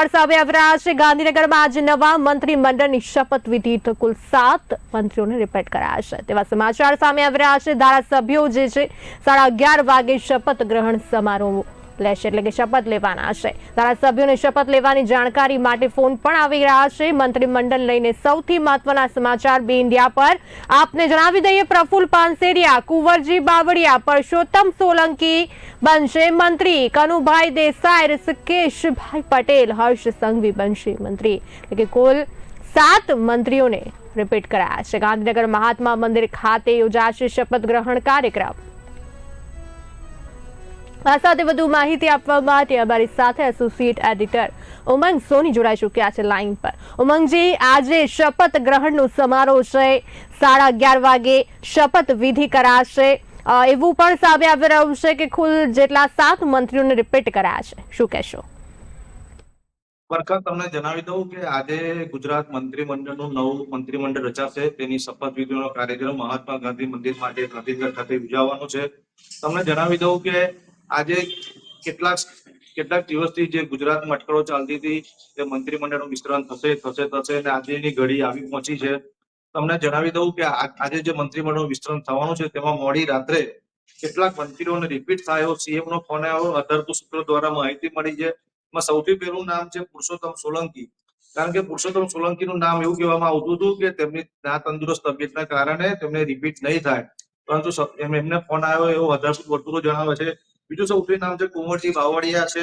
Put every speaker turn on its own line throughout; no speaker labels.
સમાચાર સામે આવી રહ્યા છે। ગાંધીનગરમાં આજે નવા મંત્રીમંડળની શપથવિધિ તો કુલ 7 મંત્રીઓને રિપીટ કરાયા છે તેવા સમાચાર સામે આવી રહ્યા છે। ધારાસભ્યો જે છે 11:30 વાગે શપથ ગ્રહણ સમારોહ લેશે, એટલે કે શપથ લેવાના છે। ધારાસભ્યોને શપથ લેવાની જાણકારી માટે ફોન પણ આવી રહ્યા છે। મંત્રીમંડળ લઈને સૌથી મહત્વના સમાચાર બે ઇન્ડિયા પર આપને જણાવી દઈએ। પ્રફુલ્લ પાનસેરિયા, કુંવરજી બાવળિયા, પરસોત્તમ સોલંકી બનશે મંત્રી। કનુભાઈ દેસાઈ, ઋષિકેશભાઈ પટેલ, હર્ષ સંઘવી બનશે મંત્રી। એટલે કે કુલ 7 મંત્રીઓને રિપીટ કરાયા છે। ગાંધીનગર મહાત્મા મંદિર ખાતે યોજાશે શપથ ગ્રહણ કાર્યક્રમ। આ સાથે વધુ માહિતી આપવા માટે અમારી સાથે એસોસિએટ એડિટર ઉમંગ સોની જોડાઈ ચૂક્યા છે લાઈન પર। ઉમંગજી, આજે શપથ ગ્રહણનો સમારોહ છે, 11:30 વાગે શપથ વિધિ કરાશે, એવું પણ સામે આવી રહ્યું છે કે કુલ જેટલા 7 મંત્રીઓને રિપીટ કરાયા છે, શું કહેશો?
પરખા, તમને જણાવી દઉં કે આજે ગુજરાત મંત્રીમંડળનું નવું મંત્રીમંડળ રચાશે, તેની શપથવિધિનો કાર્યક્રમ મહાત્મા ગાંધી મંદિર માટે ગાંધીનગર ખાતે યોજાવાનો છે। તમને જણાવી દઉં કે આજે કેટલાક દિવસથી જે ગુજરાતમાં અટકળો ચાલતી હતી તે મંત્રીમંડળનું વિસ્તરણ થશે અને આજે એની ઘડી આવી પહોંચી છે। તમને જણાવી દઉં કે આજે જે મંત્રીમંડળનું વિસ્તરણ થવાનું છે તેમાં મોડી રાત્રે કેટલાક મંત્રીઓને રિપીટ થાય એવો સીએમ નો ફોન આવ્યો, અધરપૂર સૂત્રો દ્વારા માહિતી મળી છે। એમાં સૌથી પહેલું નામ છે પુરુષોત્તમ સોલંકી, કારણ કે પુરુષોત્તમ સોલંકીનું નામ એવું કહેવામાં આવતું હતું કે તેમની ના તંદુરસ્ત તબિયતના કારણે તેમને રિપીટ નહીં થાય, પરંતુ એમને ફોન આવ્યો એવો અધરપૂર વર્તુળો જણાવે છે। બીજું સૌથી નામ છે કુંવરજી બાવળિયા છે,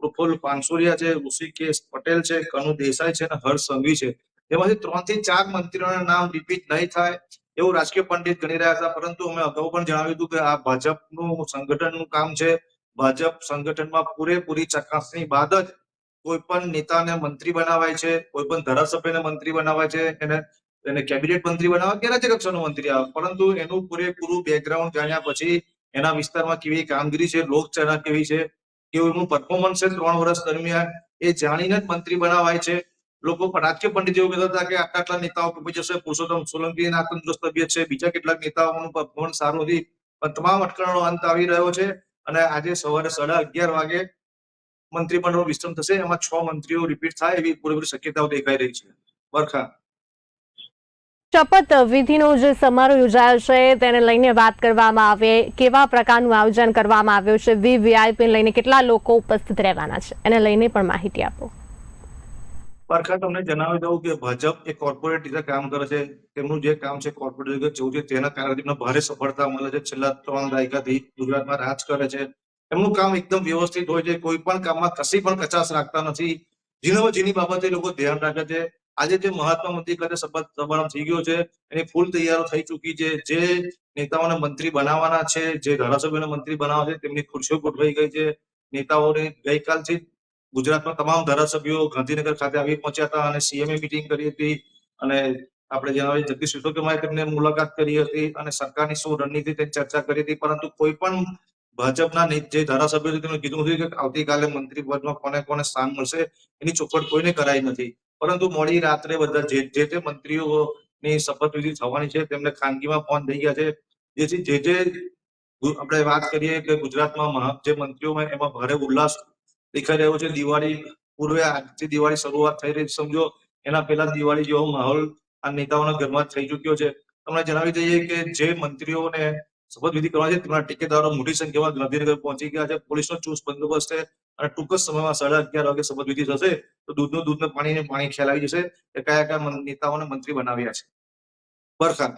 પ્રફુલ્લ પાનસેરિયા છે, ઋષિકેશ પટેલ છે, કનુ દેસાઈ છે અને હર્ષ સંઘવી છે। તેમાંથી 3 થી 4 મંત્રીઓના નામ રિપીટ નહીં થાય એવું રાજકીય પંડિત ગણી રહ્યા હતા, પરંતુ અમે અગાઉ પણ જણાવ્યું હતું કે આ ભાજપનું સંગઠનનું કામ છે। ભાજપ સંગઠનમાં પૂરેપૂરી ચકાસણી બાદ જ કોઈ પણ નેતાને મંત્રી બનાવાય છે, કોઈ પણ ધારાસભ્યને મંત્રી બનાવાય છે, એને કેબિનેટ મંત્રી બનાવે કે રાજ્ય કક્ષાનો મંત્રી આવે, પરંતુ એનું પૂરેપૂરું બેકગ્રાઉન્ડ જાણ્યા પછી એના વિસ્તારમાં કેવી કામગીરી છે, લોકચાહના કેવી છે, કેવું એનું પરફોર્મન્સ છે 3 વર્ષ દરમિયાન, એ જાણીને જ મંત્રી બનાવાય છે। લોકો રાજકીય પંડિત એવું કહેતા હતા કે આટલા નેતાઓ કપી જશે, પુરુષોત્તમ સોલંકી ના તંદુરસ્ત તબિયત છે, બીજા કેટલાક નેતાઓનું પરફોર્મન્સ સારું નથી, પણ તમામ અટકળોનો અંત આવી રહ્યો છે અને આજે સવારે 11:30 વાગે મંત્રીમંડળનું વિસ્તરણ થશે। એમાં 6 મંત્રીઓ રિપીટ થાય એવી પૂરેપૂરી શક્યતાઓ દેખાઈ રહી છે। બરખા,
શપથ વિધિનો જે સમારોહ યોજાયો છે તેને લઈને વાત કરવામાં આવે, કેવા પ્રકારનું આયોજન કરવામાં આવ્યું છે, વીવીઆઈપી લઈને કેટલા લોકો ઉપસ્થિત રહેવાના છે, એને લઈને પણ માહિતી આપો।
પરખા, તમને જણાવી દઉં કે ભાજપ એક કોર્પોરેટ રીતે કામ કરે છે। તેમનું જે કામ છે કોર્પોરેટ રીતે જવું છે, તેના કારણે તેમને ભારે સફળતા મળે છે। છેલ્લા 3 દાયકાથી ગુજરાતમાં રાજ કરે છે। એમનું કામ એકદમ વ્યવસ્થિત હોય છે, કોઈ પણ કામમાં કશી પણ કચાશ રાખતા નથી, જેની બાબતે લોકો ધ્યાન રાખે છે। આજે જે મહાત્મા મંદિર ખાતે શપથ સમારંભ થઈ ગયો છે એની ફૂલ તૈયારીઓ થઈ ચૂકી છે। જે નેતાઓને મંત્રી બનાવવાના છે, જે ધારાસભ્યોને મંત્રી બનાવવા છે, તેમની ખુરશીઓ ગોઠવાઈ ગઈ છે। નેતાઓને ગઈકાલથી ગુજરાતમાં તમામ ધારાસભ્યો ગાંધીનગર ખાતે આવી પહોંચ્યા હતા અને સીએમએ મીટિંગ કરી હતી અને આપણે જણાવીએ જગદીશ વિશ્વકર્માએ તેમને મુલાકાત કરી હતી અને સરકારની શું રણનીતિ તેની ચર્ચા કરી હતી, પરંતુ કોઈ પણ ભાજપના જે ધારાસભ્યો છે તેમણે કીધું નથી કે આવતીકાલે મંત્રી પદમાં કોને કોને સ્થાન મળશે, એની ચોખવટ કોઈને કરાઈ નથી। પરંતુ મોડી રાત્રે બધા જે તે મંત્રીઓની શપથવિધિ થવાની છે તેમને ખાનગીમાં ફોન થઈ ગયા છે, જેથી જે આપણે વાત કરીએ કે ગુજરાતમાં જે મંત્રીઓ એમાં ભારે ઉલ્લાસ દેખાઈ રહ્યો છે। દિવાળી પૂર્વે આજથી દિવાળી શરૂઆત થઈ રહી, સમજો એના પહેલા દિવાળી જેવો માહોલ આ નેતાઓના ઘરમાં થઈ ચુક્યો છે। તમને જણાવી દઈએ કે જે મંત્રીઓને શપથવિધિ કરવા છે તેમના ટેકેદારો મોટી સંખ્યામાં ગાંધીનગર પહોંચી ગયા છે। પોલીસનો ચુસ્ત બંદોબસ્ત છે અને ટૂંક જ સમયમાં 11:30 વાગે શપથવિધિ થશે તો દૂધને પાણી ખ્યાલ આવી જશે કે કયા નેતાઓને મંત્રી બનાવ્યા છે। બરખા,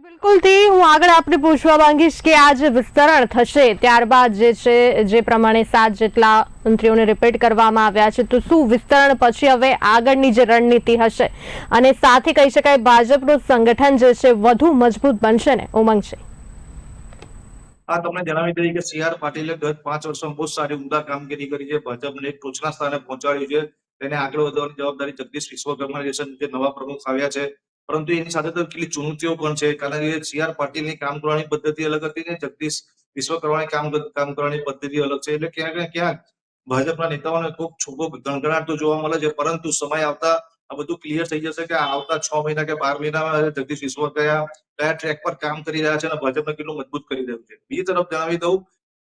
બિલકુલથી હું આગળ આપને પૂછવા માંગીશ કે આ જે વિસ્તરણ થશે ત્યારબાદ જે છે જે પ્રમાણે 7 જેટલા મંત્રીઓને રિપીટ કરવામાં આવ્યા છે, તો શું વિસ્તરણ પછી હવે આગળની જે રણનીતિ હશે અને સાથે કહી શકાય ભાજપનું સંગઠન જે છે વધુ મજબૂત બનશે ને? ઉમંગ છે
તમને જણાવી દઈએ કે સી.આર. પાટીલે ગત 5 વર્ષમાં બહુ સારી ઉમદા કામગીરી કરી છે, ભાજપને એક ટોચના સ્થાને પહોંચાડ્યું છે। તેને આગળ વધવાની જવાબદારી જગદીશ વિશ્વકર્મા જે નવા પ્રમુખ આવ્યા છે, પરંતુ એની સાથે તો કેટલી ચુનૌતીઓ પણ છે, કારણ કે સી.આર. પાટીલની કામ કરવાની પદ્ધતિ અલગ હતી ને જગદીશ વિશ્વકર્માની કામ કરવાની પદ્ધતિ અલગ છે। એટલે ક્યાંક ને ક્યાંક ભાજપના નેતાઓને ખૂબ છૂપો ગણગણાટ તો જોવા મળે છે, પરંતુ સમય આવતા આ બધું ક્લિયર થઈ જશે કે આવતા 6 મહિના કે 12 મહિનામાં જગદીશ વિશ્વકર્મા કયા ટ્રેક પર કામ કરી રહ્યા છે અને ભાજપને કેટલું મજબૂત કરી રહ્યું છે। બીજી તરફ જણાવી દઉં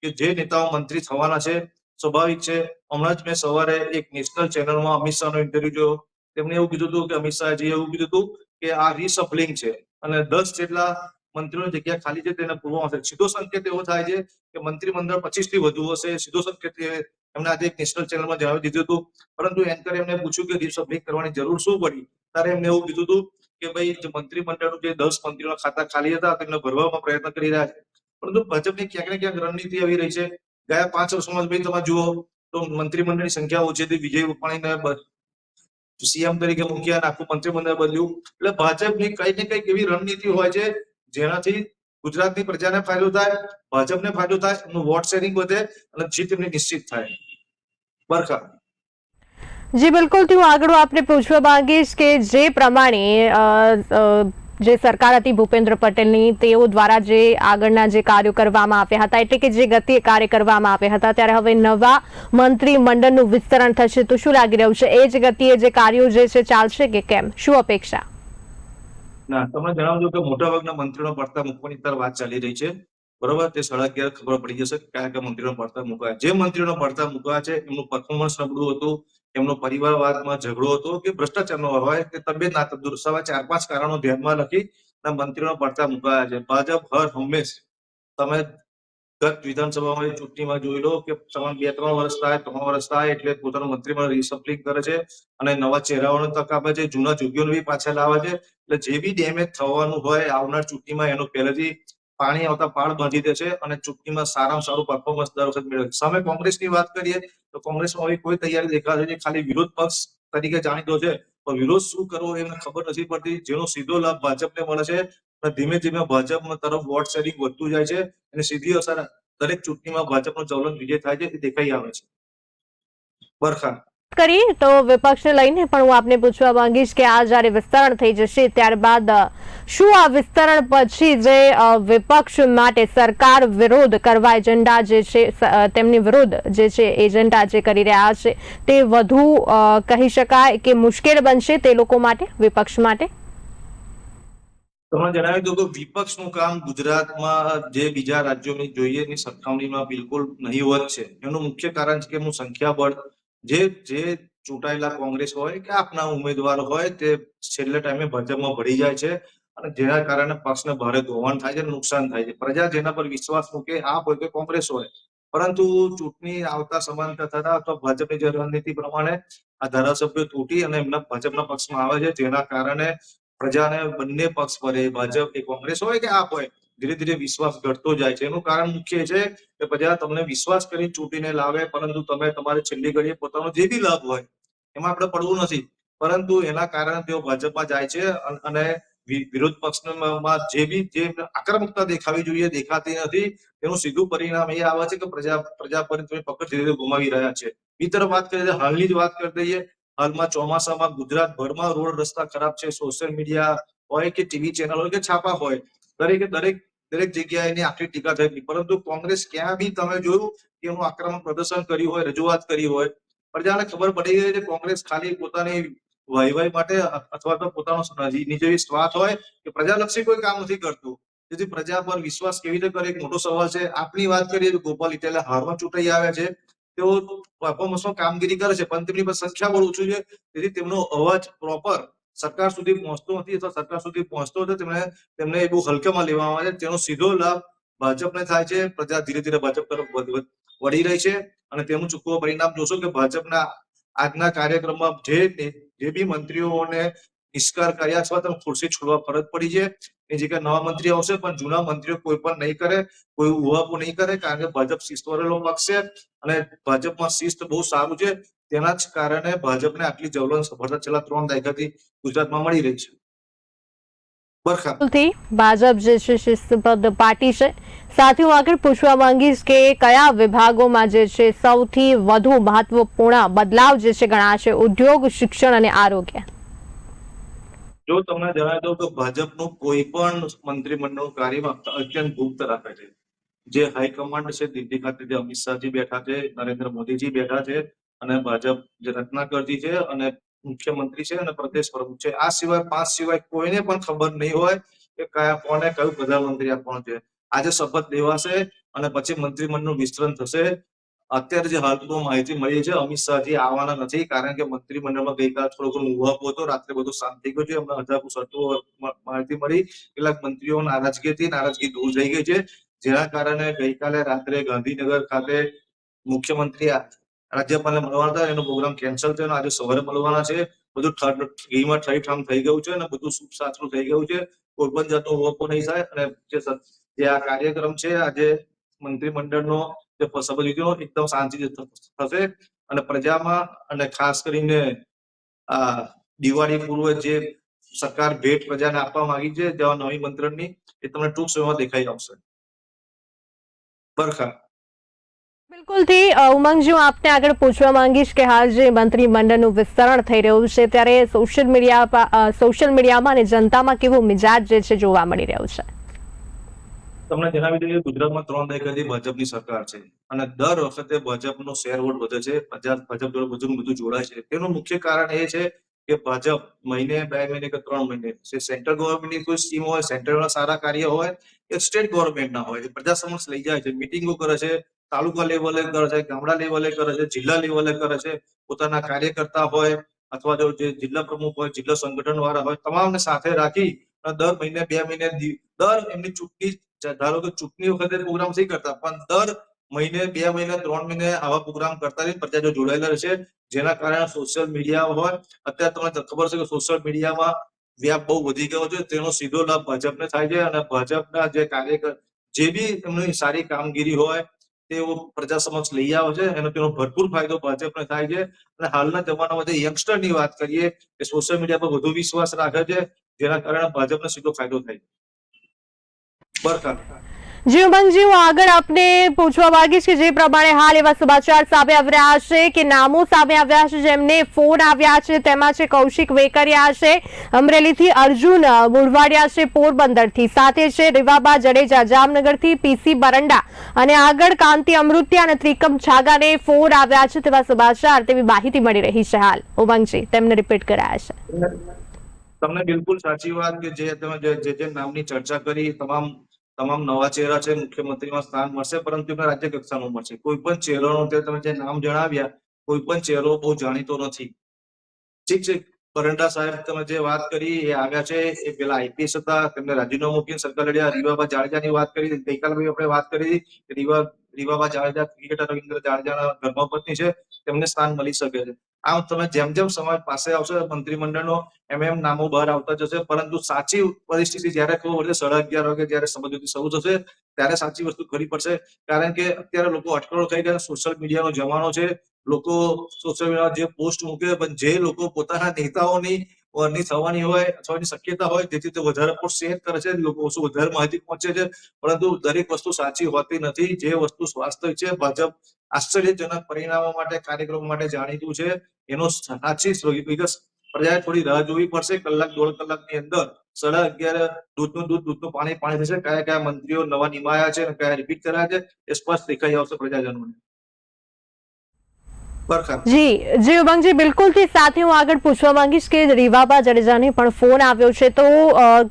કે જે નેતાઓ મંત્રી થવાના છે સ્વાભાવિક છે. હમણાં જ મેં સવારે એક નેશનલ ચેનલમાં અમિત શાહનો ઇન્ટરવ્યુ જોયો. તેમણે એવું કીધું હતું કે અમિત શાહજીએ એવું કીધું હતું કે આ રીસફલિંગ છે અને 10 જેટલા મંત્રીઓની જગ્યા ખાલી છે તેને પૂરવામાં આવશે. સીધો સંકેત એવો થાય છે કે મંત્રીમંડળ 25 થી વધુ હશે. સીધો સંકેત એમને આજે એક નેશનલ ચેનલમાં જણાવી દીધું હતું. પરંતુ એન્કરે એમને પૂછ્યું કે રીસફલિંગ કરવાની જરૂર શું પડી, ત્યારે એમને એવું કીધું હતું કે ભાઈ જે મંત્રીમંડળનું જે 10 મંત્રીઓના ખાતા ખાલી હતા તેમને ભરવામાં પ્રયત્ન કરી રહ્યા છે. પરંતુ ભાજપની ક્યાંક ને ક્યાંક રણનીતિ આવી રહી છે. ગયા 5 વર્ષમાં ભાઈ તમે જુઓ તો મંત્રીમંડળની સંખ્યા ઓછી હતી. વિજય રૂપાણીને સીએમ તરીકે મૂક્યા અને આખું મંત્રીમંડળ બદલ્યું. એટલે ભાજપની કઈક ને કઈક એવી રણનીતિ હોય છે જેનાથી ગુજરાતની પ્રજાને ફાયદો થાય, ભાજપને ફાયદો થાય, એમનું વોટ શેરિંગ વધે અને જીત એમની નિશ્ચિત થાય. બરખા.
જી બિલકુલ, હું આગળ આપને પૂછવા માંગીશ કે જે પ્રમાણે જે સરકાર હતી ભૂપેન્દ્ર પટેલની, તેઓ દ્વારા જે આગળના જે કાર્યો કરવામાં આવ્યા હતા, એટલે કે જે ગતિએ કાર્ય કરવામાં આવ્યા હતા, ત્યારે હવે નવા મંત્રીમંડળનું વિસ્તરણ થશે, તો શું લાગી રહ્યું છે, એ જ ગતિએ જે કાર્યો જે છે ચાલશે કે કેમ, શું અપેક્ષા?
ના, તમને જણાવજો કે મોટાભાગના મંત્રીઓનો પડતા મૂકવાની વાત ચાલી રહી છે. બરોબર, તે 11:30 ખબર પડી જશે કયા કયા મંત્રીઓનો પડતા મૂકવા. જે મંત્રીઓનો પડતા મૂકવા છે એમનું પરફોર્મન્સ નબળું હતું, એમનો પરિવારવાદમાં ઝઘડો હતો કે ભ્રષ્ટાચારનો હોય કે તબિયત ના દર્શાવવા 4-5 કારણો ધ્યાનમાં રાખી મંત્રીઓનો પડતા મૂકાયા છે. ભાજપ હર હંમેશ, તમે ગત વિધાનસભામાં ચૂંટણીમાં જોઈ લો કે 2-3 વર્ષ થાય, 3 વર્ષ થાય એટલે પોતાનું મંત્રીમંડળ રિસફલિંગ કરે છે અને નવા ચહેરાઓને તક આપે છે, જૂના જોગીઓને બી પાછા લાવે છે. એટલે જે બી ડેમેજ થવાનું હોય આવનાર ચૂંટણીમાં એનું પહેલેથી પાણી આવતા પાળ બાંધી દે છે અને ચૂંટણીમાં સારામાં સારું પરફોર્મન્સ દર વખત મેળવે છે. સામે કોંગ્રેસની વાત કરીએ તો કોંગ્રેસમાં કોઈ તૈયારી દેખાતી નથી. ખાલી વિરોધ પક્ષ તરીકે જાણીતો છે, પણ વિરોધ શું કરવો એમને ખબર નથી પડતી. જેનો સીધો લાભ ભાજપને મળે છે અને ધીમે ધીમે ભાજપ તરફ વોટ શેરિંગ વધતું જાય છે અને સીધી અસર દરેક ચૂંટણીમાં ભાજપનો જ્વલંત વિજય થાય છે એ દેખાઈ આવે છે. બરખા.
કરી તો વિપક્ષને લઈને પણ હું આપને પૂછવા માંગીશ કે આ જ્યારે વિસ્તરણ થઈ જશે ત્યારબાદ શું આ વિસ્તરણ પછી જે વિપક્ષ માટે સરકાર વિરોધ કરવા એજન્ડા જે છે, તેમની વિરુદ્ધ જે છે એજન્ડા જે કરી રહ્યા છે, તે વધુ કહી શકાય કે મુશ્કેલ બનશે તે લોકો માટે, વિપક્ષ માટે?
તમને જણાવી દઉં કે વિપક્ષનું કામ ગુજરાતમાં જે બીજા રાજ્યોની જોઈએ એની સરખામણીમાં બિલકુલ નહીવત છે. એનું મુખ્ય કારણ છે કે એમનું સંખ્યાબળ, જે ચૂંટાયેલા કોંગ્રેસ હોય કે આપના ઉમેદવાર હોય તે છેલ્લે ટાઈમે ભાજપમાં ભળી જાય છે અને જેના કારણે પક્ષને ભારે ધોવાણ થાય છે, નુકસાન થાય છે. પ્રજા જેના પર વિશ્વાસ મૂકે, આપ હોય કે કોંગ્રેસ હોય, પરંતુ ચૂંટણી આવતા સમાંતર થતા અથવા ભાજપની જે રણનીતિ પ્રમાણે આ ધારાસભ્યો તૂટી અને એમના ભાજપના પક્ષમાં આવે છે, જેના કારણે પ્રજાને બંને પક્ષ પર, ભાજપ કે કોંગ્રેસ હોય કે આપ હોય, ધીરે ધીરે વિશ્વાસ ઘટતો જાય છે. એનું કારણ મુખ્ય છે કે પ્રજા તમને વિશ્વાસ કરી ચૂંટીને લાવે, પરંતુ તમે તમારી છેલ્લી ઘડીએ પોતાનો જે બી લાભ હોય એમાં આપણે પડવું નથી, પરંતુ એના કારણે તેઓ ભાજપમાં જાય છે અને વિરોધ પક્ષમાં જે આક્રમકતા દેખાવી જોઈએ દેખાતી નથી. એનું સીધું પરિણામ એ આવે છે કે પ્રજા પર પકડ ધીરે ધીરે ગુમાવી રહ્યા છે. બીજી તરફ વાત કરીએ, હાલની જ વાત કરી દઈએ. હાલમાં ચોમાસામાં ગુજરાતભરમાં રોડ રસ્તા ખરાબ છે. સોશિયલ મીડિયા હોય કે ટીવી ચેનલ હોય કે છાપા હોય, દરેક જગ્યાએ એની આખી ટીકા થઈ. પરંતુ કોંગ્રેસ ક્યાં બી તમે જોયું કે એનું આક્રમક પ્રદર્શન કર્યું હોય, રજૂઆત કરી હોય, પ્રજાને ખબર પડી ગઈ છે કોંગ્રેસ ખાલી પોતાની વાહવાહી માટે અથવા તો પોતાનો નિજી સ્વાર્થ હોય કે પ્રજાલક્ષી કોઈ કામ નથી કરતું. તેથી પ્રજા પર વિશ્વાસ કેવી રીતે કરે એક મોટો સવાલ છે. આપની વાત કરીએ તો ગોપાલ ઇટાલિયા હારમાં ચૂંટાઈ આવ્યા છે. તેઓ પરફોર્મન્સમાં કામગીરી કરે છે, પણ તેમની પર સંખ્યાબળ ઓછું છે. તેથી તેમનો અવાજ પ્રોપર સરકાર સુધી પહોંચતો નથી, અથવા સરકાર સુધી પહોંચતો હતો તેમને એ બહુ હલકામાં લેવામાં આવે છે. તેનો સીધો લાભ ભાજપને થાય છે. પ્રજા ધીરે ધીરે ભાજપ તરફ વળી રહી છે અને તેનું ચૂકવું પરિણામ જોશો કે ભાજપના આજના કાર્યક્રમમાં જે બી મંત્રીઓને નિષ્કાર કર્યા અથવા તો ખુરશી છોડવા ફરજ પડી છે, એ જગ્યાએ નવા મંત્રી આવશે, પણ જૂના મંત્રીઓ કોઈ પણ નહીં કરે, કોઈ ઉહાપો નહીં કરે, કારણ કે ભાજપ શિસ્તવાળેલો પક્ષ છે અને ભાજપમાં શિસ્ત બહુ સારું છે. તેના જ કારણે ભાજપને આટલી જ્વલંત સફળતા છેલ્લા 3 દાયકાથી ગુજરાતમાં મળી રહી છે. બરખા.
ભાજપ જે છે શિસ્તબદ્ધ પાર્ટી છે. સાથે હું આગળ પૂછવા માંગીશ કે કયા વિભાગોમાં જે છે સૌથી વધુ મહત્વપૂર્ણ બદલાવ જે છે ગણાશે, ઉદ્યોગ, શિક્ષણ અને આરોગ્ય?
જો તમને જણાવી દઉં કે ભાજપનું કોઈ પણ મંત્રીમંડળનું કાર્ય અત્યંત ગુપ્ત રાખે છે. જે હાઈકમાન્ડ છે દિલ્હી ખાતે, જે અમિત શાહજી બેઠા છે, નરેન્દ્ર મોદીજી બેઠા છે અને ભાજપ જે રત્નાકરજી છે અને મુખ્યમંત્રી છે અને પ્રદેશ પ્રમુખ છે, આ સિવાય 5 સિવાય કોઈને પણ ખબર નહીં હોય કે કોને કયું પ્રધાનમંત્રી આપવાનું છે. આજે શપથ લેવાશે અને પછી મંત્રીમંડળનું વિસ્તરણ થશે. અત્યારે જે હાલમાં માહિતી મળી છે, અમિત શાહજી આવવાના નથી, કારણ કે મંત્રીમંડળમાં ગઈકાલે થોડો ઘણો ઉહાપો હતો, રાત્રે બધું શાંત થઈ ગયું છે. હમણાં માહિતી મળી, કેટલાક મંત્રીઓ નારાજગી દૂર થઈ ગઈ છે, જેના કારણે ગઈકાલે રાત્રે ગાંધીનગર ખાતે મુખ્યમંત્રી રાજ્યપાલને મળવાના હતા, એનો પ્રોગ્રામ કેન્સલ થયો. આજે સવારે મળવાના છે. બધું ઘીમાં ઠરીઠામ થઈ ગયું છે અને બધું સુખ સાચું થઈ ગયું છે. કોઈ પણ જાતનો ઉહાપો નહીં થાય અને જે આ કાર્યક્રમ છે આજે મંત્રીમંડળનો જે શપથવિધિનો એકદમ શાંતિથી થશે અને પ્રજામાં અને ખાસ કરીને આ દિવાળી પૂર્વે જે સરકાર ભેટ પ્રજાને આપવા માંગી છે જેવા નવી મંત્રણની, એ તમને ટૂંક સમયમાં દેખાઈ આવશે. બરખા.
બિલકુલથી ઉમંગજી, હું આપને આગળ પૂછવા માંગીશ કે હાલ જે મંત્રીમંડળનું વિસ્તરણ થઈ રહ્યું છે ત્યારે સોશિયલ મીડિયામાં અને જનતામાં કેવો મિજાજ જે છે જોવા મળી રહ્યો છે?
તમને જણાવી દઈએ, ગુજરાતમાં 3 દાયકાથી ભાજપની સરકાર છે અને દર વખતે ભાજપનો શેર વોટ વધે છે, ભાજપ જોડે બધું જોડાય છે. તેનું મુખ્ય કારણ એ છે કે ભાજપ મહિને 2 મહિને કે 3 મહિને સેન્ટ્રલ ગવર્મેન્ટની કોઈ સ્કીમ હોય, સેન્ટ્રલના સારા કાર્ય હોય કે સ્ટેટ ગવર્મેન્ટના હોય, એ પ્રજા સમક્ષ લઈ જાય છે, મિટિંગો કરે છે, તાલુકા લેવલે કરે છે, ગામડા લેવલે કરે છે, જિલ્લા લેવલે કરે છે. પોતાના કાર્યકર્તા હોય અથવા તો જે જિલ્લા પ્રમુખ હોય, જિલ્લા સંગઠન વાળા હોય, તમામને સાથે રાખી દર મહિને 2 મહિને દર એમની ચૂંટણી, ધારો કે ચૂંટણી વખતે પ્રોગ્રામ નહીં કરતા, પણ દર મહિને 2 મહિને 3 મહિને આવા પ્રોગ્રામ કરતા રહી પ્રજા જો જોડાયેલા છે. જેના કારણે સોશિયલ મીડિયા હોય, અત્યારે તમને ખબર છે કે સોશિયલ મીડિયામાં વ્યાપ બહુ વધી ગયો છે, તેનો સીધો લાભ ભાજપને થાય છે અને ભાજપના જે કાર્યકર જે બી એમની સારી કામગીરી હોય તેઓ પ્રજા સમક્ષ લઈ આવે છે, તેનો ભરપૂર ફાયદો ભાજપને થાય છે. અને હાલના જમાનામાં જે યંગસ્ટરની વાત કરીએ, એ સોશિયલ મીડિયા પર વધુ વિશ્વાસ રાખે છે, જેના કારણે ભાજપને સીધો ફાયદો થાય. બરખા.
જી ઉમંગજી, હું આગળ આપને પૂછવા માંગીશ કે જે પ્રમાણે હાલ એવા સમાચાર સામે આવી રહ્યા છે કે નામો સામે આવ્યા છે જેમને ફોન આવ્યા છે, તેમાં છે કૌશિક વેકરિયા છે અમરેલીથી, અર્જુન મુરવાડિયા છે પોરબંદરથી, સાથે છે રીવાબા જડેજા જામનગરથી, પીસી બરંડા અને આગળ કાંતિ અમૃત્યા અને ત્રિકમ છાગાને ફોન આવ્યા છે તેવા સમાચાર, તેવી માહિતી મળી રહી છે. હાલ ઉમંગજી તેમને રિપીટ કરાયા છે.
તમને બિલકુલ સાચી વાત કે જે તમે જે નામની ચર્ચા કરી, તમામ નવા ચહેરા છે, મુખ્યમંત્રીમાં સ્થાન મળશે, પરંતુ એમને રાજ્ય કક્ષાનું મળશે. કોઈ પણ ચહેરાનો તમે જે નામ જણાવ્યા, કોઈ પણ ચહેરો બહુ જાણીતો નથી. ઠીક છે, બરંડા સાહેબ તમે જે વાત કરી એ આવ્યા છે, એ પેલા આઈપીએસ હતા, તેમને રાજીનામું મૂકીને સરકાર લડ્યા. રીવાબા જાડેજાની વાત કરી, ગઈકાલે આપણે વાત કરી રીવાબા જાડેજા ક્રિકેટર રવિન્દ્ર જાડેજાના ધર્મપત્ની છે, તેમને સ્થાન મળી શકે છે. આમ તમે જેમ જેમ સમય પાસે આવશે મંત્રીમંડળનો, એમ નામો બહાર આવતા જશે, પરંતુ સાચી પરિસ્થિતિ જયારે ખબર પડશે 11:30 વાગે જયારે શપથવિધિ શરૂ થશે, ત્યારે સાચી વસ્તુ ખરી પડશે. કારણ કે અત્યારે લોકો અટકળો થઈ ગયા, સોશિયલ મીડિયાનો જમાનો છે, લોકો સોશિયલ મીડિયામાં જે પોસ્ટ મૂકે, પણ જે લોકો પોતાના નેતાઓની થવાની હોય અથવા એની શક્યતા હોય, જેથી તે વધારે પોસ્ટ શેર કરે છે, લોકો શું વધારે માહિતી પહોંચે છે, પરંતુ દરેક વસ્તુ સાચી હોતી નથી. જે વસ્તુ વાસ્તવિક છે, ભાજપ આશ્ચર્યજનક પરિણામો માટે, કાર્યક્રમો માટે જાણીતું છે. એનો સાચી વિગત પ્રજાએ થોડી રાહ જોવી પડશે. કલાક 1.5 કલાકની અંદર 11:30 દૂધનું પાણી થશે. કયા કયા મંત્રીઓ નવા નિમાયા છે અને કયા રિપીટ કર્યા છે, એ સ્પષ્ટ દેખાઈ આવશે પ્રજાજનોને.
જી ઉમંગજી, બિલકુલથી સાથે હું આગળ પૂછવા માંગીશ કે રીવાબા જડેજાને પણ ફોન આવ્યો છે, તો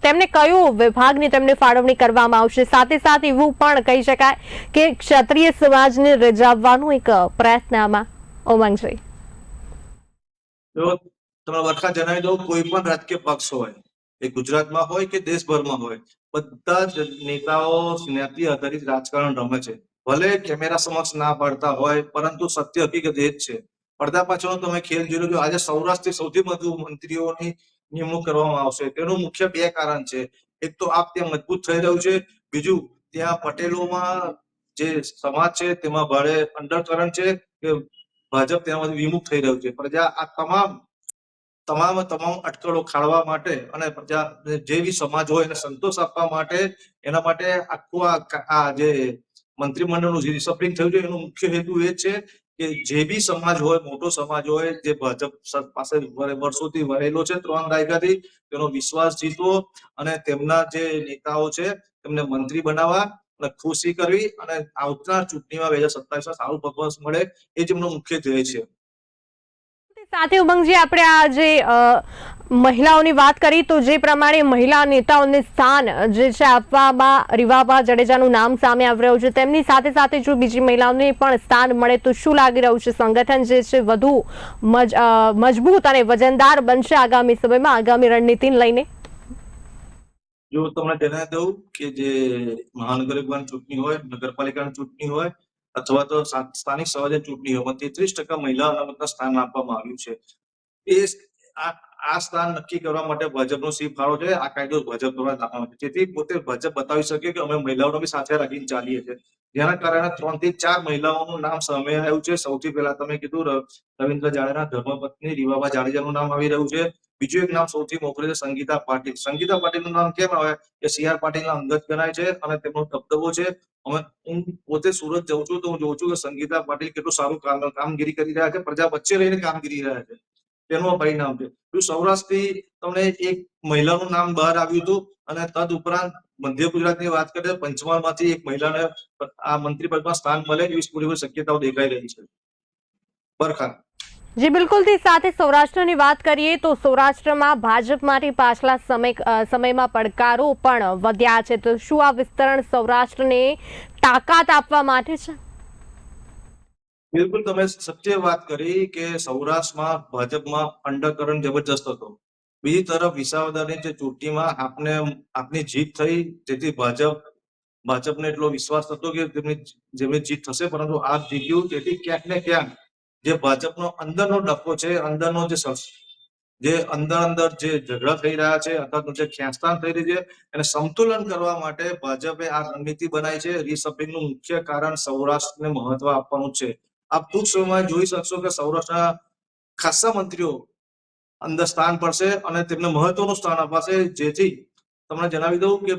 તેમને કયો વિભાગની તેમને ફાળવણી કરવામાં આવશે? સાથે સાથે એવું પણ કહી શકાય કે ક્ષત્રિય સમાજને રીઝવવાનો એક પ્રયત્ન આમાં. ઉમંગજી,
તમે વરખા જણાવી દઉં, કોઈ પણ રાજકીય પક્ષ હોય, એ ગુજરાતમાં હોય કે દેશભરમાં હોય, બધા જ નેતાઓ જ્ઞાતિ આધારિત રાજકારણ રમે છે. ભલે કેમેરા સમક્ષ ના પાડતા હોય, પરંતુ સત્ય હકીકત એ જ છે. પડદા પાછળનો તમે ખેલ જોઈ લો. આજે સૌરાષ્ટ્રથી સૌથી વધુ મંત્રીઓની નિમણૂક કરવામાં આવશે. તેનું મુખ્ય 2 કારણ છે. એક તો આપ ત્યાં મજબૂત થઈ રહ્યું છે, બીજું ત્યાં પટેલોમાં જે સમાજ છે તેમાં ભારે અંડરકરન્ટ છે કે ભાજપ તેમાંથી વિમુખ થઈ રહ્યું છે. પ્રજા આ તમામ અટકળો ખાળવા માટે અને પ્રજા જે બી સમાજ હોય એને સંતોષ આપવા માટે, એના માટે આખું આ જે મંત્રીમંડળનું જે રિસફલિંગ થયું છે, એનો મુખ્ય હેતુ એ છે કે જે બી સમાજ હોય, મોટો સમાજ હોય, જે ભાજપ પાસે વર્ષોથી વહેલો છે, 3 દાયકાથી, તેનો વિશ્વાસ જીતવો અને તેમના જે નેતાઓ છે તેમને મંત્રી બનાવવા અને ખુશી કરવી અને આવનાર ચૂંટણીમાં 2027માં સારું પરફોર્મન્સ મળે, એ જ એમનો મુખ્ય ધ્યેય છે.
સાથે ઉમંગજી, આપણે આ જે મહિલાઓની વાત કરી તો જે પ્રમાણે મહિલા નેતાઓને સ્થાન જે છે આપવામાં રીવાબા જાડેજાનું નામ સામે આવી રહ્યું છે, તેમની સાથે સાથે જો બીજી મહિલાઓને પણ સ્થાન મળે તો શું લાગી રહ્યું છે? સંગઠન જે છે વધુ મજબૂત અને વજનદાર બનશે આગામી સમયમાં, આગામી રણનીતિને લઈને?
જો તમને જણાવી દઉં કે જે મહાનગરપાલિકાની ચૂંટણી હોય, નગરપાલિકાની ચૂંટણી હોય અથવા તો સ્થાનિક સ્વરાજ્ય ચૂંટણી હોય, 33% મહિલા અનામતના સ્થાન આપવામાં આવ્યું છે. એ આ સ્થાન નક્કી કરવા માટે ભાજપનો સી ફાળો છે. આ કાયદો ભાજપ દ્વારા લાવવામાં આવે છે, જેથી પોતે ભાજપ બતાવી શકે કે અમે મહિલાઓને બી સાથે રાખીને ચાલીએ છીએ. જેના કારણે 3 થી 4 મહિલાઓનું નામ સામે આવ્યું છે. સૌથી પહેલા તમે કીધું રવિન્દ્ર જાડેજા ધર્મપત્ની રીવાબા જાડેજાનું નામ આવી રહ્યું છે. બીજું એક નામ સૌથી મોખરે છે, સંગીતા પાટીલ. સંગીતા પાટીલનું નામ કેમ આવે કે સી.આર. પાટીલના અંગત ગણાય છે અને તેમનો દબદબો છે. હું પોતે સુરત જઉં છું તો હું જોઉં છું કે સંગીતા પાટીલ કેટલું સારું કામગીરી કરી રહ્યા છે, પ્રજા વચ્ચે રહીને કામગીરી રહ્યા છે. તેનું પરિણામ છે. સૌરાષ્ટ્રથી તમને એક મહિલાનું નામ બહાર આવ્યું હતું અને તદ ઉપરાંત મધ્ય ગુજરાતની વાત કરીએ પંચમહાલમાંથી એક મહિલાને આ મંત્રી પદમાં સ્થાન મળે એવી પૂરી શક્યતાઓ દેખાઈ રહી છે. બરખા.
જી બિલકુલ. થી સાથે સૌરાષ્ટ્રની વાત કરીએ તો સૌરાષ્ટ્રમાં ભાજપમાંથી પાછલા સમયમાં પડકારો પણ વધ્યા છે, તો શું આ વિસ્તરણ સૌરાષ્ટ્રને તાકાત આપવા માટે છે?
બિલકુલ, તમે સત્ય વાત કરી કે સૌરાષ્ટ્રમાં ભાજપમાં અંડરકરન્ટ જબરજસ્ત હતો. બીજી તરફ વિસાવદરની જે ચૂંટણીમાં આપની જીત થઈ, જેથી ભાજપને એટલો વિશ્વાસ હતો કે જેમની જીત થશે, પરંતુ આપ જીત્યું. તેથી ક્યાંક ને ક્યાંક જે ભાજપનો અંદરનો ડખો છે, અંદરનો જે અંદર જે ઝઘડા થઈ રહ્યા છે અથવા તો જે ખેંચતાણ થઈ રહી છે, એને સંતુલન કરવા માટે ભાજપે આ રણનીતિ બનાવી છે. રીસફિંગનું મુખ્ય કારણ સૌરાષ્ટ્રને મહત્વ આપવાનું છે. આપ ટૂંક સમયમાં જોઈ શકશો કે સૌરાષ્ટ્રના ખાસા મંત્રીઓ અંદર સ્થાન પડશે અને તેમને મહત્વનું સ્થાન અપાશે, જેથી તમને જણાવી દઉં કે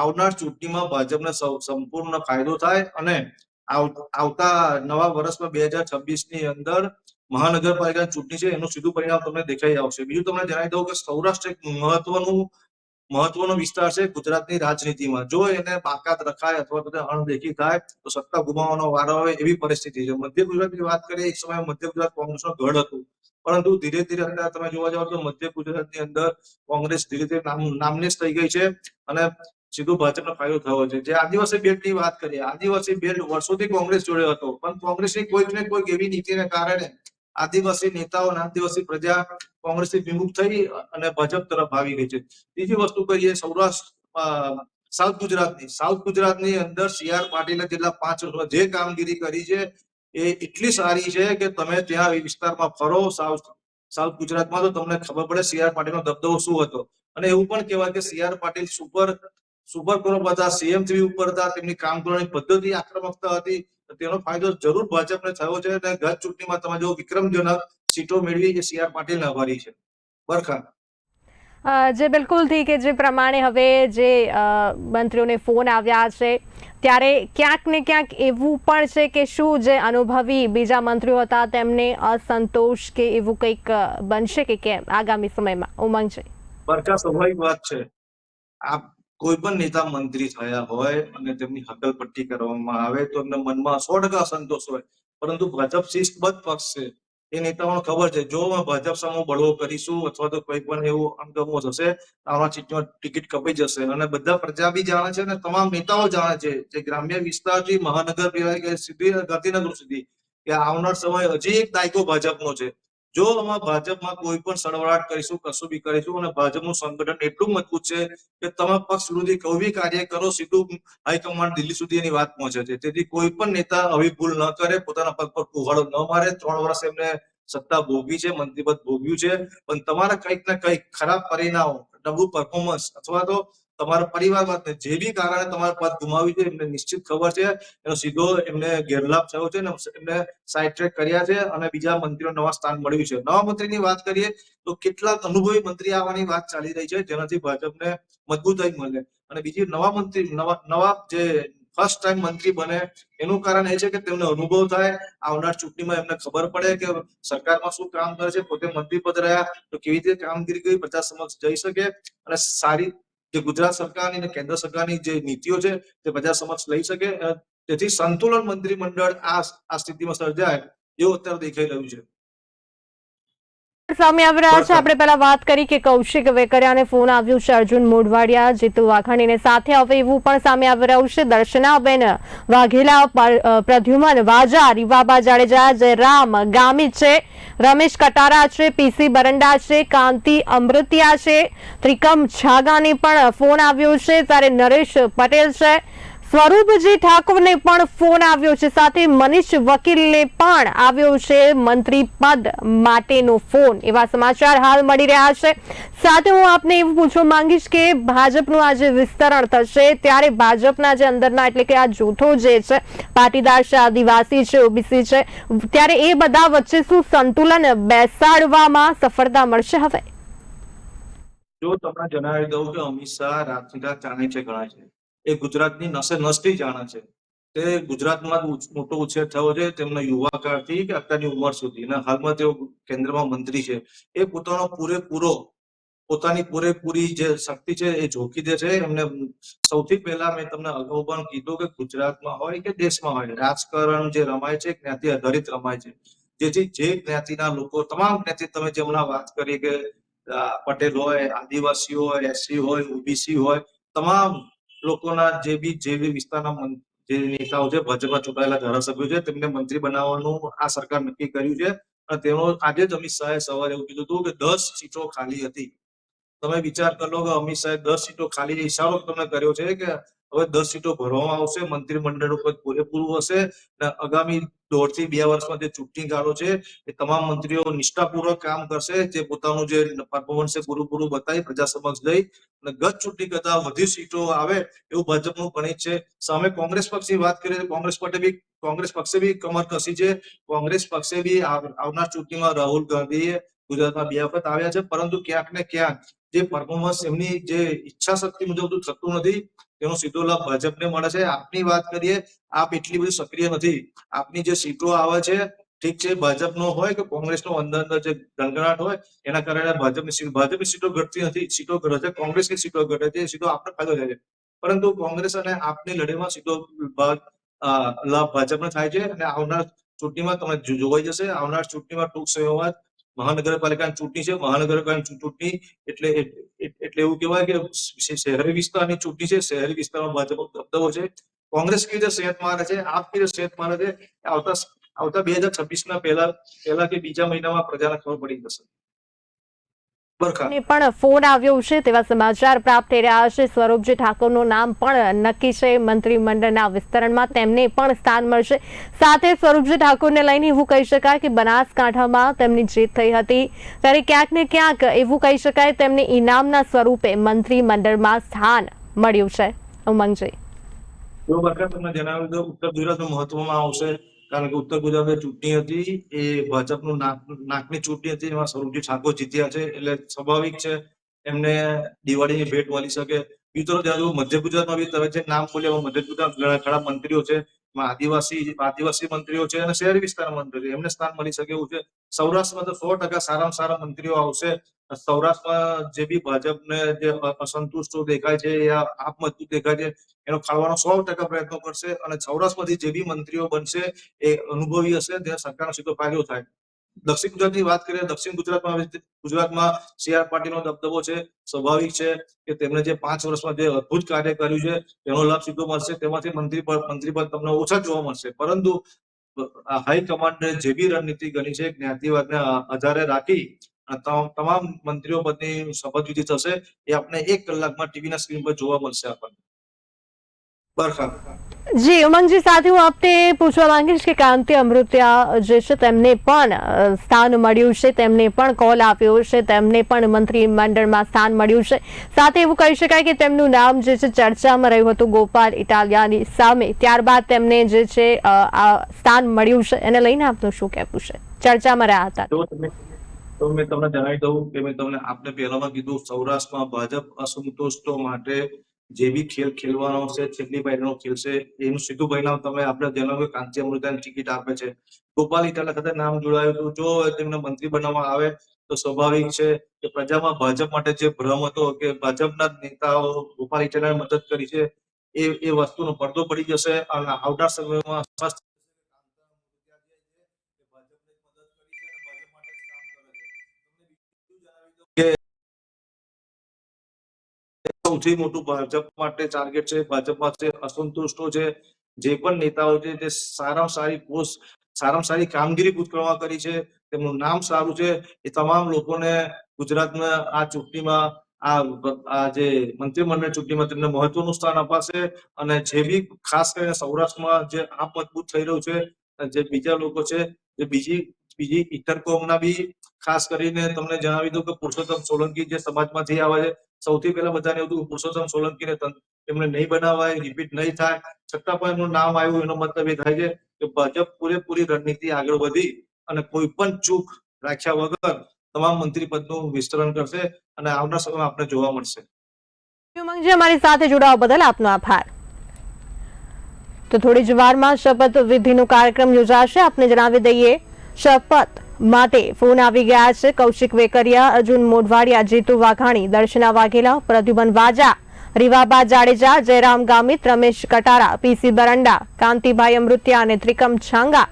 આવનાર ચૂંટણીમાં ભાજપને સંપૂર્ણ ફાયદો થાય અને આવતા નવા વર્ષમાં 2026ની અંદર મહાનગરપાલિકાની ચૂંટણી છે એનું સીધું પરિણામ તમને દેખાઈ આવશે. બીજું તમને જણાવી દઉં કે સૌરાષ્ટ્ર એક મહત્વનો વિસ્તાર છે ગુજરાતની રાજનીતિમાં. જો એને બાકાત રખાય અથવા તો અણદેખી થાય તો સત્તા ગુમાવવાનો વારો આવે એવી પરિસ્થિતિ છે. મધ્ય ગુજરાતની વાત કરીએ, એક સમયે મધ્ય ગુજરાત કોંગ્રેસનો ગઢ હતું, પરંતુ ધીરે ધીરે અત્યારે તમે જોવા જાવ તો મધ્ય ગુજરાતની અંદર કોંગ્રેસ ધીરે ધીરે નામનેશ થઈ ગઈ છે અને સીધું ભાજપનો ફાયદો થયો છે. જે આદિવાસી બેલ્ટની વાત કરીએ, આદિવાસી બેલ્ટ વર્ષોથી કોંગ્રેસ જોડે હતો, પણ કોંગ્રેસની કોઈક ને કોઈક એવી નીતિને કારણે આદિવાસી નેતાઓ અને આદિવાસી પ્રજા કોંગ્રેસથી વિમુખ થઈ અને ભાજપ તરફ આવી ગઈ છે. બીજી વસ્તુ કહીએ સાઉથ ગુજરાતની અંદર સી.આર. પાટીલે છેલ્લા 5 વર્ષમાં જે કામગીરી કરી છે એ એટલી સારી છે કે તમે ત્યાં એ વિસ્તારમાં ફરો સાઉથ ગુજરાતમાં તો તમને ખબર પડે સી.આર. પાટીલનો દબદબો શું હતો. અને એવું પણ કહેવાય કે સી.આર. પાટીલ સુપર કોરોપ હતા, સીએમ થી ઉપર હતા, તેમની કામ કરવાની પદ્ધતિ આક્રમકતા હતી. તેનો ફાયદો જરૂર ભાજપને થયો છે અને ગત ચૂંટણીમાં તમે જો વિક્રમજનક સીટો મેળવી એ સી.આર. પાટીલ આભારી છે. બરખા.
જે બિલકુલથી કે જે પ્રમાણે હવે જે મંત્રીઓને ફોન આવ્યા છે, ત્યારે ક્યાંક ને ક્યાંક એવું પણ છે કે શું જે અનુભવી બીજા મંત્રીઓ હતા તેમને અસંતોષ કે એવું કંઈક બનશે કે કેમ આગામી સમયમાં? ઉમંગ છે.
બરખા, સ્વાભાવિક વાત છે. આપ કોઈ પણ નેતા મંત્રી થયા હોય અને તેમની હકલપટ્ટી કરવામાં આવે તો એમના મનમાં 100% અસંતોષ હોય, પરંતુ ભાજપ શિસ્તબદ્ધ પક્ષ છે. એ નેતાઓને ખબર છે જો ભાજપ સામે બળવો કરીશું અથવા તો કોઈ પણ એવું અણગમો થશે, આવા સીટમાં ટિકિટ કપાઈ જશે. અને બધા પ્રજા બી જાણે છે અને તમામ નેતાઓ જાણે છે, જે ગ્રામ્ય વિસ્તારથી મહાનગર સીધી ગાંધીનગર સુધી, કે આવનાર સમય હજી એક દાયકો ભાજપનો છે. જો આમાં ભાજપમાં કોઈ પણ સળવળાટ કરીશું, કશું બી કરીશું, અને ભાજપનું સંગઠન એટલું મજબૂત છે કે તમે પક્ષ વિરોધી કોઈ બી કાર્ય કરો, સીધું હાઈકમાન્ડ દિલ્હી સુધી એની વાત પહોંચે છે. તેથી કોઈ પણ નેતા આવી ભૂલ ન કરે, પોતાના પગ પર કુહાડો ન મારે. 3 વર્ષ એમને સત્તા ભોગવી છે, મંત્રીપદ ભોગવ્યું છે, પણ તમારા કંઈક ને કંઈક ખરાબ પરિણામ, નબળું પરફોર્મન્સ અથવા તો તમારા પરિવારમાં જે બી કારણે તમારું પદ ગુમાવ્યું છે, એમને નિશ્ચિત ખબર છે. એનો સીધો એમને ગેરલાભ થયો છે ને એમને સાઈડ ટ્રેક કર્યા છે અને બીજા મંત્રીઓ નવા સ્થાન મળ્યું છે. નવા મંત્રીની વાત કરીએ તો કેટલાક અનુભવી મંત્રી આવવાની વાત ચાલી રહી છે, જેનાથી ભાજપને મજબૂતાઈ મળે. અને બીજી નવા મંત્રી નવા જે ફર્સ્ટ ટાઈમ મંત્રી બને એનું કારણ એ છે કે તેમને અનુભવ થાય, આવનાર ચૂંટણીમાં એમને ખબર પડે કે સરકારમાં શું કામ કરે છે, પોતે મંત્રી પદ રહ્યા તો કેવી રીતે કામગીરી કરી પ્રજા સમક્ષ જઈ શકે અને સારી જે ગુજરાત સરકારની અને કેન્દ્ર સરકારની જે નીતિઓ છે તે પ્રજા સમક્ષ લઈ શકે. તેથી સંતુલન મંત્રીમંડળ આ સ્થિતિમાં સર્જાય એવું અત્યારે દેખાઈ રહ્યું છે.
સામે આવી રહ્યા છે. આપણે પહેલા વાત કરી કે કૌશિક વેકરિયાને ફોન આવ્યો છે અર્જુન મોઢવાડિયા, જીતુ વાઘાણીને સાથે હવે એવું પણ સામે આવી રહ્યું છે. દર્શનાબેન વાઘેલા, પ્રદ્યુમન વાજા, રીવાબા જાડેજા, જયરામ ગામિત છે, રમેશ કટારા છે, પીસી બરંડા છે, કાંતિ અમૃતિયા છે, ત્રિકમ છાગાને પણ ફોન આવ્યો છે. ત્યારે નરેશ પટેલ છે, સ્વરૂપજી ઠાકોરને પણ ફોન આવ્યો છે, સાથે મનીષ વકીલને પણ આવ્યો છે મંત્રી પદ માટેનો ફોન. એવા સમાચાર હાલ મળી રહ્યા છે. સાથે હું આપને એવું પૂછવા માંગીશ કે ભાજપનું આજે વિસ્તરણ થશે ત્યારે ભાજપના જે અંદરના એટલે કે આ જૂથો જે છે પાટીદાર છે, આદિવાસી છે, ઓબીસી છે, ત્યારે એ બધા વચ્ચે શું સંતુલન બેસાડવામાં સફળતા મળશે? હવે
જો તમને જણાવી દઉં કે અમિત શાહ રાતની રાત જાણે છે ગણાય છે, એ ગુજરાતની નસે નસથી જાણે છે. તે ગુજરાતમાં મોટો ઉછેર થયો છે તેમના યુવા કાળથી કે અત્યારની ઉંમર સુધી, અને હાલમાં તેઓ કેન્દ્રમાં મંત્રી છે. એ પોતાની પૂરેપૂરી જે શક્તિ છે એ ઝોકી દે છે. એમને સૌથી પહેલા મેં તમને અગાઉ પણ કીધું કે ગુજરાતમાં હોય કે દેશમાં હોય, રાજકારણ જે રમાય છે જ્ઞાતિ આધારિત રમાય છે. જેથી જે જ્ઞાતિના લોકો, તમામ જ્ઞાતિ, તમે જે હમણાં વાત કરી કે પટેલ હોય, આદિવાસી હોય, એસસી હોય, ઓબીસી હોય, તમામ લોકોના જે બી વિસ્તારના જે નેતાઓ છે, ભાજપમાં ચૂંટાયેલા ધારાસભ્યો છે, તેમને મંત્રી બનાવવાનું આ સરકાર નક્કી કર્યું છે. અને તેનો આજે જ અમિત શાહે સવારે એવું કીધું હતું કે 10 સીટો ખાલી હતી. તમે વિચાર કરો કે અમિત શાહે 10 સીટો ખાલી, ઇશારો તમને કર્યો છે કે હવે 10 સીટો ભરવામાં આવશે, મંત્રીમંડળ ઉપર પૂરેપૂરું હશે. આગામી 1.5 થી 2 વર્ષમાં જે ચૂંટણી ગાળો છે એ તમામ મંત્રીઓ નિષ્ઠાપૂર્વક કામ કરશે, જે પોતાનું જે પરફોર્મન્સ છે પૂરું બતાવી પ્રજા સમક્ષ જઈ અને ગત ચૂંટણી કરતા વધુ સીટો આવે એવું ભાજપનું ગણિત છે. સામે કોંગ્રેસ પક્ષની વાત કરીએ તો કોંગ્રેસ પક્ષે બી કમર કસી છે. કોંગ્રેસ પક્ષે બી આવનાર ચૂંટણીમાં રાહુલ ગાંધીએ ગુજરાતમાં 2 વખત આવ્યા છે, પરંતુ ક્યાંક ને ક્યાંક જે પરફોર્મન્સ એમની જે ઈચ્છા શક્તિ મુજબ થતું નથી, તેનો સીધો લાભ ભાજપને મળે છે. આપની વાત કરીએ, આપ એટલી બધી સક્રિય નથી. આપની જે સીટો આવે છે, ઠીક છે, ભાજપનો હોય કે કોંગ્રેસનો અંદર જે ગણગણાટ હોય એના કારણે ભાજપની સીટો ઘટતી નથી, સીટો ઘટે છે, કોંગ્રેસની સીટો ઘટે છે, સીટો આપને ફાયદો થાય છે. પરંતુ કોંગ્રેસ અને આપની લડાઈમાં સીધો લાભ ભાજપને થાય છે. અને આવનાર ચૂંટણીમાં તમે જોવાઈ જશે, આવનાર ચૂંટણીમાં ટૂંક સમયમાં મહાનગરપાલિકાની ચૂંટણી છે. મહાનગરપાલિકાની ચૂંટણી એટલે એવું કહેવાય કે શહેરી વિસ્તારની ચૂંટણી છે. શહેરી વિસ્તારમાં ભાજપનો દબદબો છે. કોંગ્રેસ કેવી રીતે સેટ મારે છે, આપ કેવી રીતે સેટ મારે છે, આવતા 2026 પહેલા કે બીજા મહિનામાં પ્રજાને ખબર પડી જશે.
પણ ફોન આવ્યો છે તેવા સમાચાર પ્રાપ્ત થઈ રહ્યા છે. સ્વરૂપજી ઠાકોરનું નામ પણ નક્કી છે મંત્રીમંડળના વિસ્તરણમાં, તેમને પણ સ્થાન મળશે. સાથે સ્વરૂપજી ઠાકોરને લઈને એવું કહી શકાય કે બનાસકાંઠામાં તેમની જીત થઈ હતી, ત્યારે ક્યાંક ને ક્યાંક એવું કહી શકાય તેમને ઇનામના સ્વરૂપે મંત્રીમંડળમાં સ્થાન મળ્યું છે. ઉમંગજી,
તમને જણાવ્યું તો ઉત્તર ગુજરાતનું મહત્વમાં આવશે, કારણ કે ઉત્તર ગુજરાતની ચૂંટણી હતી એ ભાજપનું નાકની ચૂંટણી હતી, એમાં સ્વરૂપજી ઠાકોર જીત્યા છે, એટલે સ્વાભાવિક છે એમને દિવાળીની ભેટ મળી શકે. બીજું તો મધ્ય ગુજરાતમાં બી તમે જે નામ બોલ્યા, મધ્ય ગુજરાતમાં ઘણા મંત્રીઓ છે, આદિવાસી મંત્રીઓ છે અને શહેરી વિસ્તારના મંત્રીઓ, એમને સ્થાન મળી શકે એવું છે. સૌરાષ્ટ્રમાં તો 100% સારામાં સારા મંત્રીઓ આવશે. સૌરાષ્ટ્રમાં જે બી ભાજપને જે અસંતુષ્ટો દેખાય છે યા આપ મજબૂત દેખાય છે, એનો ખાળવાનો 100% પ્રયત્નો કરશે. અને સૌરાષ્ટ્રમાંથી જે બી મંત્રીઓ બનશે એ અનુભવી હશે, ત્યાં સરકારનો સીધો ફાયદો થાય. દક્ષિણ ગુજરાતની વાત કરીએ, દક્ષિણ ગુજરાતમાં CR પાટીલનો દબદબો છે. સ્વાભાવિક છે કે તેમણે જે 5 વર્ષમાં જે અદ્ભુત કાર્ય કર્યું છે તેનો લાભ સીધો મળશે. તેમાંથી મંત્રી પદ તમને ઓછા જોવા મળશે, પરંતુ હાઈકમાન્ડે જે બી રણનીતિ ગણી છે જ્ઞાતિવાદને આધારે રાખી તમામ મંત્રીઓ પદની શપથવિધિ થશે. એ આપણે 1 કલાકમાં ટીવીના સ્ક્રીન પર જોવા મળશે આપણને.
જી ઉમંગજી, સાથે હું આપને પૂછવા માંગીશ કે કાંતિ અમૃતિયા જે છે તેમને પણ સ્થાન મળ્યું છે, તેમને પણ કોલ આપ્યો છે, તેમને પણ મંત્રીમંડળમાં સ્થાન મળ્યું છે. સાથે એવું કહી શકાય કે તેમનું નામ જે છે ચર્ચામાં રહ્યું હતું ગોપાલ ઇટાલિયાની સામે, ત્યારબાદ તેમને જે છે સ્થાન મળ્યું છે, એને લઈને આપનું શું કહેવું છે? ચર્ચામાં રહ્યા હતા
તો મેં તમને જણાવી દઉં કે મેં તમને આપને પહેલામાં કીધું, સૌરાષ્ટ્રમાં ભાજપ અસંતુષ્ટો માટે જે બી ખેલ ખેલવાનો છે, છેલ્લી પાયરીનો ખેલ છે, એનું સીધું પરિણામ તમે આપણે જણાવ્યું. કાંતિ અમૃતિયાની ટિકિટ આપે છે, ગોપાલ ઇટાલિયા સાથે નામ જોડાયું હતું. જો તેમને મંત્રી બનાવવામાં આવે તો સ્વાભાવિક છે કે પ્રજામાં ભાજપ માટે જે ભ્રમ હતો કે ભાજપના નેતાઓ ગોપાલ ઇટાલિયાને મદદ કરી છે, એ વસ્તુનો પડદો પડી જશે. અને આવનાર સમયમાં કે સૌથી મોટું ભાજપ માટે ટાર્ગેટ છે, ભાજપ પાસે અસંતુષ્ટો છે, જે પણ નેતાઓ છે તે સારામાં સારી પોસ્ટ, સારામાં સારી કામગીરી ભૂતકાળમાં કરી છે, તેમનું નામ સારું છે, એ તમામ લોકોને ગુજરાતના આ ચૂંટણીમાં આ જે મંત્રીમંડળ ચૂંટણીમાં તેમને મહત્વનું સ્થાન અપાશે. અને જે બી ખાસ કરીને સૌરાષ્ટ્રમાં જે આ મજબૂત થઈ રહ્યું છે, જે બીજા લોકો છે, જે બીજી ઇતર કોમના બી ખાસ કરીને તમને જણાવી દઉં કે પુરુષોત્તમ સોલંકી જે સમાજમાંથી આવે છે, સૌથી પહેલા બધાને એવું પુરુષોત્તમ સોલંકીને એમને નહીં બનાવાય, રિપીટ નહીં થાય, છતાં પણ એમનું નામ આવ્યું. એનો મતલબ એ થાય છે કે ભાજપ પૂરેપૂરી રણનીતિ આગળ વધી અને કોઈ પણ ચૂક રાખ્યા વગર તમામ મંત્રી પદનું વિસ્તરણ કરશે અને આવનાર સમયમાં આપણે જોવા મળશે.
ઉમંગજી, અમારી સાથે જોડાવા બદલ આપનો આભાર. તો થોડી જ વારમાં શપથ વિધિનો કાર્યક્રમ યોજાશે. આપને જણાવી દઈએ, શપથ માટે ફોન આવી ગયા છે. કૌશિક વેકરિયા, અર્જુન મોઢવાડિયા, જીતુ વાઘાણી, દર્શના વાઘેલા, પ્રદ્યુમન વાજા, રીવાબા જાડેજા, જયરામ ગામિત, રમેશ કટારા, પીસી બરંડા, કાંતિભાઈ અમૃતિયા અને ત્રિકમ છાંગા,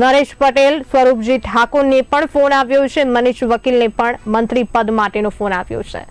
નરેશ પટેલ, સ્વરૂપજી ઠાકોરને પણ ફોન આવ્યો છે. મનીષ વકીલને પણ મંત્રી પદ માટેનો ફોન આવ્યો છે.